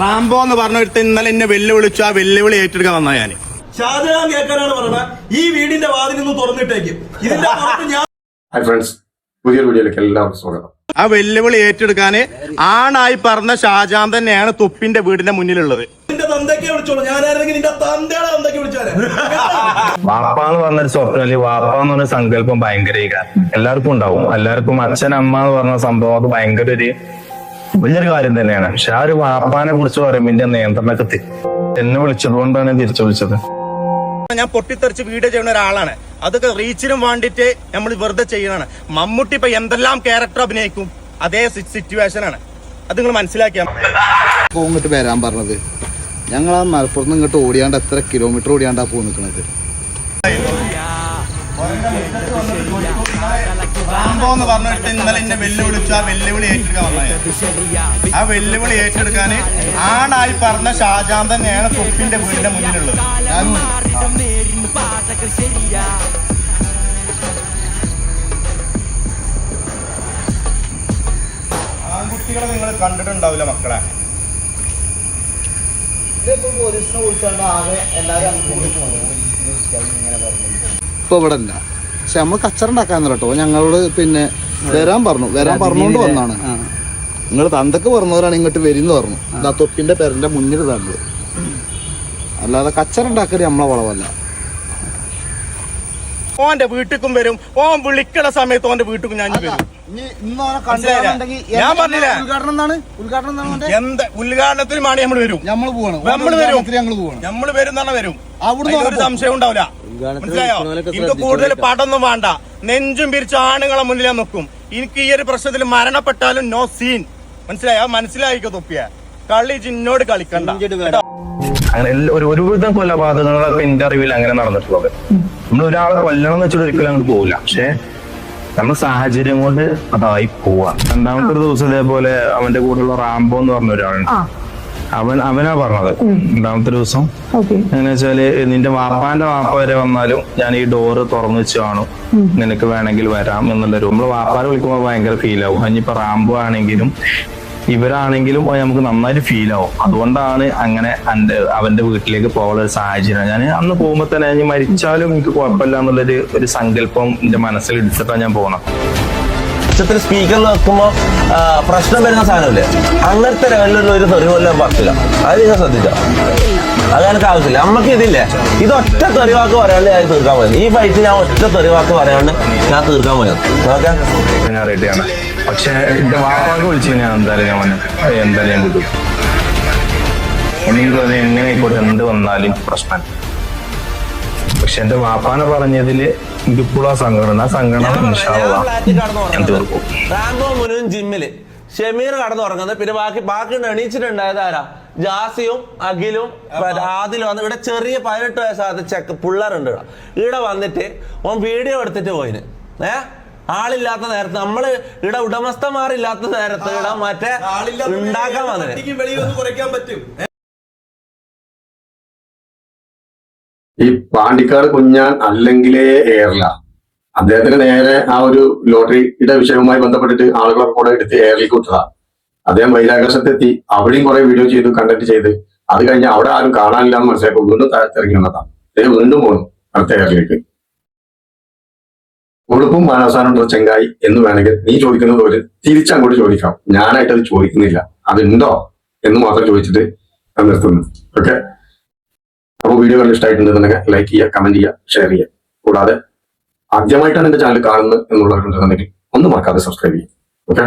Rambo എന്ന് പറഞ്ഞിട്ട് ഇന്നലെ എന്നെ വെല്ലുവിളിച്ചു. ആ വെല്ലുവിളി ഏറ്റെടുക്കാൻ വന്നാ ഞാൻ. ഷാജഹാൻ കേൾക്കാനാണ് പറഞ്ഞത്. ഈ വീടിന്റെ വാതിൽ നിന്ന് തുറന്നിട്ടേക്കും. ഇതിന്റെ ഹായ് ഫ്രണ്ട്സ്, പുതിയൊരു വീഡിയോയിലേക്ക് എല്ലാവർക്കും സ്വാഗതം. ആ വെല്ലുവിളി ഏറ്റെടുക്കാന് ആണായി പറഞ്ഞ ഷാജഹാൻ തന്നെയാണ് തൊപ്പിന്റെ വീടിന്റെ മുന്നിലുള്ളത്. വാപ്പാന്ന് പറഞ്ഞൊരു സ്വപ്നം, അല്ലെങ്കിൽ വാപ്പാന്ന് പറഞ്ഞ സങ്കല്പം ഭയങ്കര എല്ലാവർക്കും ഉണ്ടാവും. എല്ലാവർക്കും അച്ഛൻ അമ്മ എന്ന് പറഞ്ഞ സംഭവം അത് ഭയങ്കര വലിയൊരു കാര്യം തന്നെയാണ്. പക്ഷെ ആ ഒരു വാപ്പാനെ കുറിച്ച് പറയുമ്പോൾ എന്റെ നിയന്ത്രണമൊക്കെ എന്നെ വിളിച്ചതുകൊണ്ടാണ് ഞാൻ തിരിച്ചു വിളിച്ചത്. ഞാൻ പൊട്ടിത്തെറിച്ച് വീഡിയോ ചെയ്യുന്ന ഒരാളാണ്. അതൊക്കെ റീച്ചിനും വേണ്ടിട്ട് നമ്മൾ വെറുതെ ചെയ്യണതാണ്. മമ്മൂട്ടി ഇപ്പൊ എന്തെല്ലാം ക്യാരക്ടർ അഭിനയിക്കും, അതേ സിറ്റുവേഷൻ ആണ്. അത് നിങ്ങൾ മനസ്സിലാക്കിയാൽ ഇങ്ങോട്ട് വരാൻ പറഞ്ഞത്. ഞങ്ങൾ ആ മലപ്പുറത്ത് ഇങ്ങോട്ട് ഓടിയാണ്ട് എത്ര കിലോമീറ്റർ ഓടിയാണ്ടാ പോ നിൽക്കുന്നത്. റാംബോ എന്ന് പറഞ്ഞിട്ട് ഇന്നലെ എന്നെ വെല്ലുവിളിച്ചു. ആ വെല്ലുവിളി ഏറ്റെടുക്കാൻ വന്നത്. ആ വെല്ലുവിളി ഏറ്റെടുക്കാന് ആണായി പറഞ്ഞ ഷാജഹാൻ തന്നെയാണ് തൊപ്പിന്റെ വീടിന്റെ മുന്നിലുള്ളത്. ആൺകുട്ടികളെ നിങ്ങൾ കണ്ടിട്ടുണ്ടാവില്ല മക്കളെ. ഇപ്പൊ ഇവിടെ അല്ല, പക്ഷെ നമ്മൾ കച്ചറ ഉണ്ടാക്കാന്നില്ല കേട്ടോ. ഞങ്ങളോട് പിന്നെ വരാൻ പറഞ്ഞോണ്ട് വന്നാണ്. നിങ്ങൾ തന്തക്ക് പറഞ്ഞവരാണ് ഇങ്ങോട്ട് വരുന്ന പറഞ്ഞു. ഇതാ തൊപ്പിന്റെ പേരന്റെ മുന്നിൽ തന്നത്. അല്ലാതെ കച്ചറ ഉണ്ടാക്കല് നമ്മളെ വളവല്ല. ഓന്റെ വീട്ടിലും വരും. ഓൻ വിളിക്കണ സമയത്ത് ഓന്റെ വീട്ടിലും ഞാൻ വരും. ഞാൻ പറഞ്ഞില്ല ഉദ്ഘാടനത്തിനുമാണ് നമ്മൾ വരും. നമ്മൾ വരും വരും. ഒരു സംശയം ഉണ്ടാവില്ല. മനസ്സിലായോ? എനിക്ക് കൂടുതൽ പടൊന്നും വേണ്ട. നെഞ്ചും പിരിച്ച ആണുങ്ങളെ മുന്നിൽ ഞാൻ നിൽക്കും. എനിക്ക് ഈ ഒരു പ്രശ്നത്തിൽ മരണപ്പെട്ടാലും നോ സീൻ. മനസ്സിലായോ? മനസ്സിലായിക്കോ തൊപ്പിയ. കളി ചിന്നോട് കളിക്കണ്ട. അങ്ങനെ ഒരുവിധം കൊലപാതകങ്ങളൊക്കെ എന്റെ അറിവിൽ അങ്ങനെ നടന്നിട്ടുള്ളത്. നമ്മൾ ഒരാളെ കൊല്ലണം എന്ന് വെച്ചിട്ട് ഒരിക്കലും അങ്ങോട്ട് പോകില്ല. പക്ഷെ നമ്മൾ സാഹചര്യം കൊണ്ട് അതായി പോവാ. രണ്ടാമത്തെ ഒരു ദിവസം ഇതേപോലെ അവന്റെ കൂടെയുള്ള റാംബോ എന്ന് പറഞ്ഞ ഒരാളുണ്ട്. അവനാ പറഞ്ഞത് രണ്ടാമത്തെ ദിവസം എങ്ങനെ വെച്ചാല്, നിന്റെ വാപ്പാന്റെ വാപ്പ വരെ വന്നാലും ഞാൻ ഈ ഡോറ് തുറന്നു വെച്ച് കാണും, നിനക്ക് വേണമെങ്കിൽ വരാം എന്നുള്ളൊരു. നമ്മള് വാപ്പാനെ വിളിക്കുമ്പോൾ ഭയങ്കര ഫീൽ ആവും. ഇനിയിപ്പോ റാംബോ ആണെങ്കിലും ഇവരാണെങ്കിലും നമുക്ക് നന്നായിട്ട് ഫീൽ ആവും. അതുകൊണ്ടാണ് അങ്ങനെ അവന്റെ വീട്ടിലേക്ക് പോകാനുള്ള ഒരു സാഹചര്യം. ഞാൻ അന്ന് പോകുമ്പോ തന്നെ ഞാൻ മരിച്ചാലും എനിക്ക് കുഴപ്പമില്ല എന്നുള്ളൊരു സങ്കല്പം എന്റെ മനസ്സിൽ എടുത്തിട്ടാണ് ഞാൻ പോകണം. ഉച്ചത്തിൽ സ്പീക്കറിൽ വെക്കുമ്പോ പ്രശ്നം വരുന്ന സാധനമില്ലേ, അങ്ങനത്തെ ലെവലിലുള്ള ഒരു തെറി കൊല്ലാൻ പറ്റില്ല. അത് ഞാൻ ശ്രദ്ധിക്കാം. അത് എനിക്ക് ആവശ്യമില്ല. നമുക്ക് ഇതില്ലേ, ഇത് ഒറ്റ തെറിവാക്ക് പറയാണ്ട് ഞാൻ തീർക്കാൻ പോയത്. ഈ ഫൈറ്റ് ഞാൻ ഒറ്റ തെറിവാക്ക് പറയാണ്ട് ഞാൻ തീർക്കാൻ പോയത്. ഓക്കെ, ഞാൻ റെഡിയാണ്. പക്ഷെ എന്റെ വാപ്പാക്ക് വിളിച്ചു ഞാൻ എന്തായാലും ഞാൻ കിട്ടും. എങ്ങനെ ആയിക്കോട്ടെ, എന്ത് വന്നാലും പ്രശ്നം. പക്ഷെ എന്റെ വാപ്പാനെ പറഞ്ഞതില് എനിക്കിപ്പോഴും ആ സംഘടന റാംബോ മുഴുവൻ ജിമ്മില് ഷമീർ കടന്നുറങ്ങുന്നത്. പിന്നെ ബാക്കി എണീച്ചിട്ടുണ്ടായത് ആരാ? ജാസിയും അഖിലും ആദിലും വന്ന് ഇവിടെ ചെറിയ 18 വയസ്സാത്ത പിള്ളേരുണ്ട്. ഇവിടെ വന്നിട്ട് ഓൻ വീഡിയോ എടുത്തിട്ട് പോയിന്. ആളില്ലാത്ത നേരത്ത്, നമ്മള് ഇവിടെ ഉടമസ്ഥന്മാരില്ലാത്ത നേരത്ത് ഇവിടെ മറ്റേ ഉണ്ടാക്കാൻ വന്നിട്ട് ഈ പാണ്ടിക്കാട് കുഞ്ഞാൻ അല്ലെങ്കിലേ എയറില. അദ്ദേഹത്തിന് നേരെ ആ ഒരു ലോട്ടറിയുടെ വിഷയവുമായി ബന്ധപ്പെട്ടിട്ട് ആളുകളൊക്കെ കൂടെ എടുത്ത് എയറിലേക്ക് വിട്ടതാ. അദ്ദേഹം ബഹിരാകാശത്തെത്തി. അവിടെയും കുറെ വീഡിയോ ചെയ്തു, കണ്ടന്റ് ചെയ്ത്. അത് കഴിഞ്ഞ് അവിടെ ആരും കാണാനില്ല എന്ന് മനസ്സിലാക്കും. വീണ്ടും താഴ്ത്തിറങ്ങി വന്നതാണ്. അദ്ദേഹം വീണ്ടും പോകുന്നു അടുത്ത എയറിലേക്ക്. ഉളുപ്പും അവസാനം ചെങ്കായി എന്ന് വേണമെങ്കിൽ നീ ചോദിക്കുന്നത് പോലെ തിരിച്ചങ്ങോട്ട് ചോദിക്കാം. ഞാനായിട്ടത് ചോദിക്കുന്നില്ല. അതുണ്ടോ എന്ന് മാത്രം ചോദിച്ചിട്ട് നിർത്തുന്നു. ഓക്കെ, അപ്പോൾ വീഡിയോ കണ്ട് ഇഷ്ടമായിട്ടുണ്ടെന്നുണ്ടെങ്കിൽ ലൈക്ക് ചെയ്യുക, കമന്റ് ചെയ്യുക, ഷെയർ ചെയ്യുക. കൂടാതെ ആദ്യമായിട്ടാണ് എന്റെ ചാനൽ കാണുന്നത് എന്നുള്ളവരുണ്ടെന്നുണ്ടെങ്കിൽ ഒന്ന് മറക്കാതെ സബ്സ്ക്രൈബ് ചെയ്യുക. ഓക്കെ.